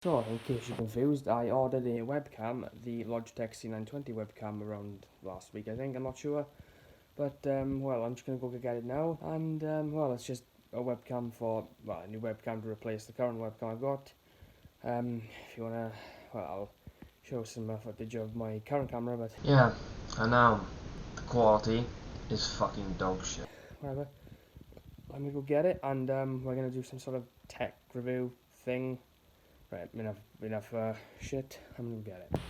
So, in case you're confused, I ordered a webcam, the Logitech C920 webcam, around last week, I think, I'm not sure. But, well, I'm just going to go get it now. And, well, it's just a webcam for, well, a new webcam to replace the current webcam I've got. If you want to, well, I'll show some footage of my current camera, but... Yeah, I know. The quality is fucking dog shit. Whatever. I'm going to go get it, and, we're going to do some sort of tech review thing. Right, enough shit. I'm going to get it.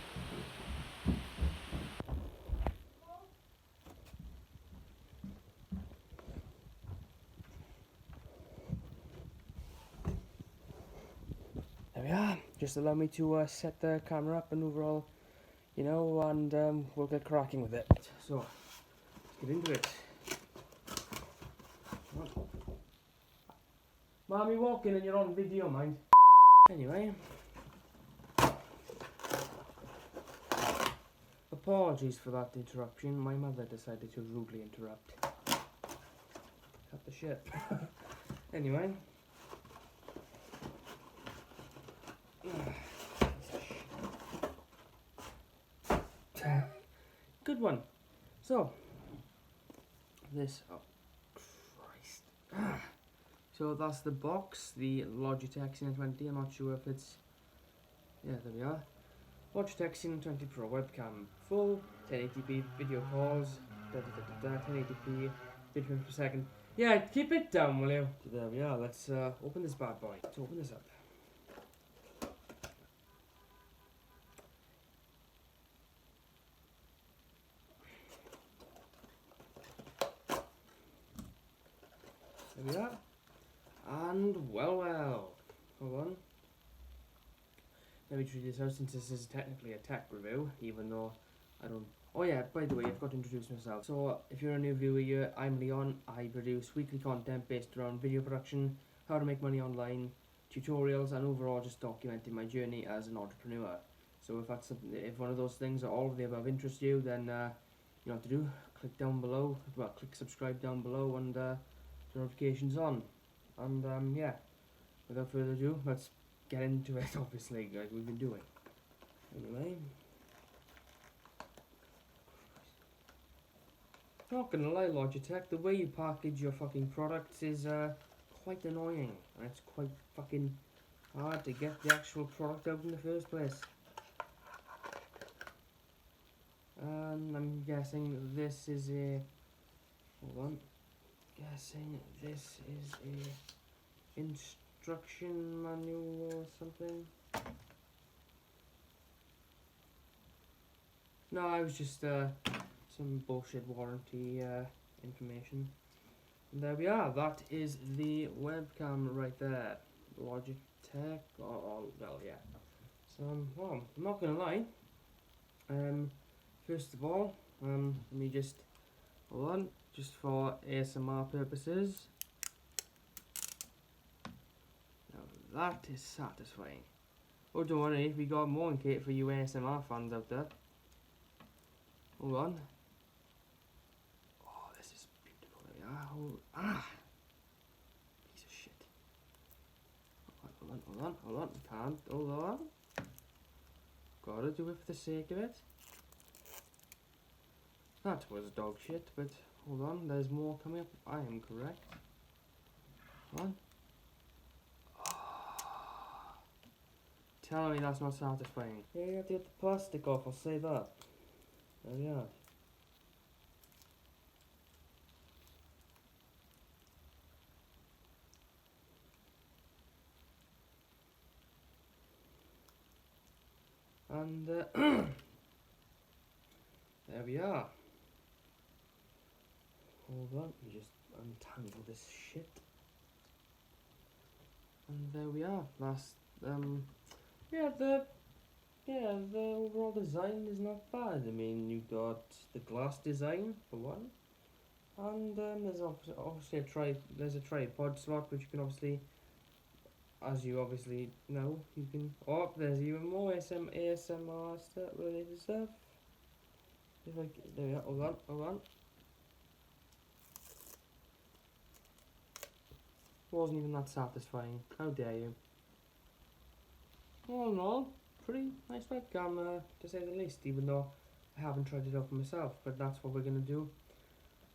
There we are. Just allow me to set the camera up and overall, you know, and we'll get cracking with it. So, let's get into it. Mom, you're walking and you're on video, mind. Anyway. Apologies for that interruption. My mother decided to rudely interrupt. Cut the shit. Anyway. Good one. So, this, oh Christ. So that's the box, the Logitech C920. I'm not sure if it's, yeah, there we are. Logitech C920 Pro webcam, full 1080p video calls, 1080p video frames per second. Yeah, keep it down, will you? So there we are. Let's open this bad boy. Let's open this up. There we are. And well, hold on. Let me treat this out since this is technically a tech review, even though I don't... Oh yeah, by the way, I've got to introduce myself. So, if you're a new viewer here, I'm Leon. I produce weekly content based around video production, how to make money online, tutorials, and overall just documenting my journey as an entrepreneur. So if one of those things or all of the above interest you, then you know what to do. Click down below, well, click subscribe down below and notifications on. And yeah, without further ado, let's get into it, obviously, like we've been doing. Anyway. Not gonna lie, Logitech, the way you package your fucking products is quite annoying. And it's quite fucking hard to get the actual product out in the first place. And I'm guessing this is a... Hold on. Guessing this is a instruction manual or something. No, I was just some bullshit warranty information. And there we are. That is the webcam right there. Logitech. Well, yeah. So, well, I'm not gonna lie. First of all, let me just hold on, just for ASMR purposes. Now that is satisfying. Oh, don't worry, we got more in Kate for you ASMR fans out there. Hold on. Oh, this is beautiful. There we are. Piece of shit. Hold on. Can't. Hold on. Gotta do it for the sake of it. That was dog shit, but hold on. There's more coming up. I am correct. Hold on. Oh. Tell me that's not satisfying. Yeah, you have to get the plastic off, I'll say that. There we are. And there we are. Hold on, let me just untangle this shit. And there we are. That's the overall design is not bad. I mean, you got the glass design for one, and there's obviously there's a tripod slot which you can obviously, as you obviously know, you can. Oh, there's even more ASMR stuff related stuff. If I there we are. Hold on. Wasn't even that satisfying. How dare you? all in all, pretty nice webcam, to say the least, even though I haven't tried it out for myself, but that's what we're going to do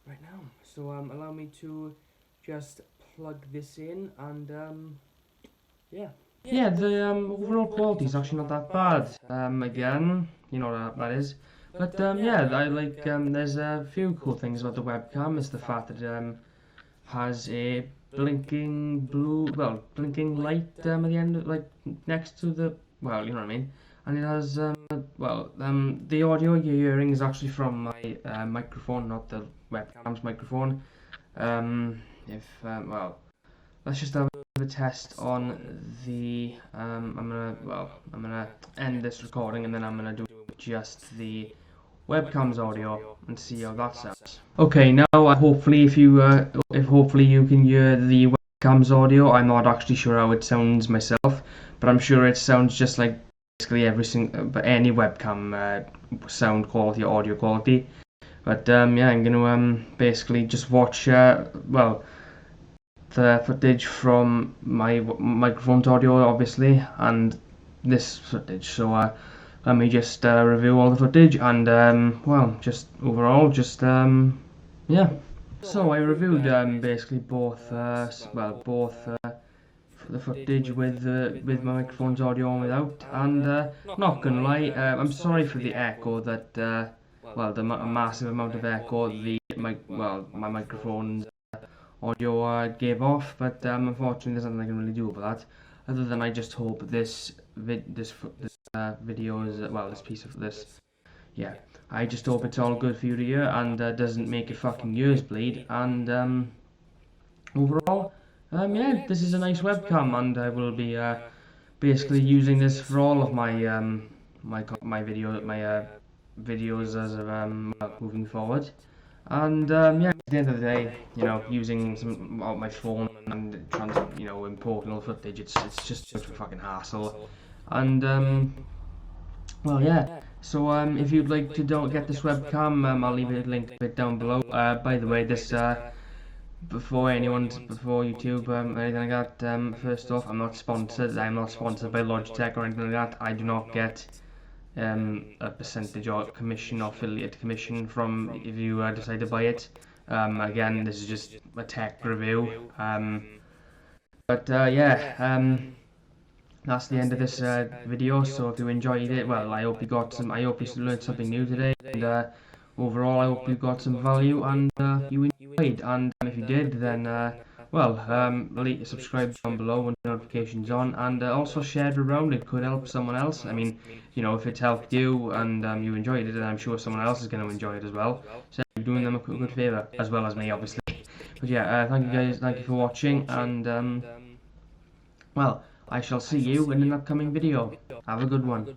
right now. So allow me to just plug this in and yeah. Yeah, the overall quality is actually not that bad. Again, you know that is. But yeah, I like. There's a few cool things about the webcam. Is the fact that it has a blinking light at the end, like next to the. Well, you know what I mean. And it has the audio you're hearing is actually from my microphone, not the webcam's microphone. If let's just have a test on the. I'm gonna end this recording and then I'm gonna do just the webcam's audio and see how that sounds. Okay, now hopefully if hopefully you can hear the webcam's audio. I'm not actually sure how it sounds myself, but I'm sure it sounds just like basically any webcam sound quality, audio quality. But yeah, I'm gonna basically just watch the footage from my microphone's audio, obviously, and this footage. So let me just review all the footage and just overall, yeah. So I reviewed basically both the footage with my microphone's audio and without, and not gonna lie, I'm sorry for the echo that the massive amount of echo my microphone's audio gave off, but unfortunately there's nothing I can really do about that. Other than I just hope this video is this piece of this. Yeah, I just hope it's all good for you to hear and doesn't make your fucking ears bleed. And overall, yeah, this is a nice webcam, and I will be basically using this for all of my videos as of moving forward. And yeah, at the end of the day, using some of my phone and importing all the footage, it's just such a fucking hassle. And well, yeah. So if you'd like to get this webcam, I'll leave a link a bit down below. By the way, this before YouTube or anything like that. First off, I'm not sponsored. I'm not sponsored by Logitech or anything like that. I do not get a percentage or commission or affiliate commission from if you decide to buy it. Again, this is just a tech review. That's the end of this video. So if you enjoyed it, well, I hope you learned something new today. And overall, I hope you got some value and you enjoyed. And if you did, then subscribe down below with notifications on, and also share it around. It could help someone else. I mean, if it's helped you and you enjoyed it, then I'm sure someone else is going to enjoy it as well. So you're doing them a good favour, as well as me, obviously. But yeah, thank you guys. Thank you for watching, and I shall see you in an upcoming video. Have a good one.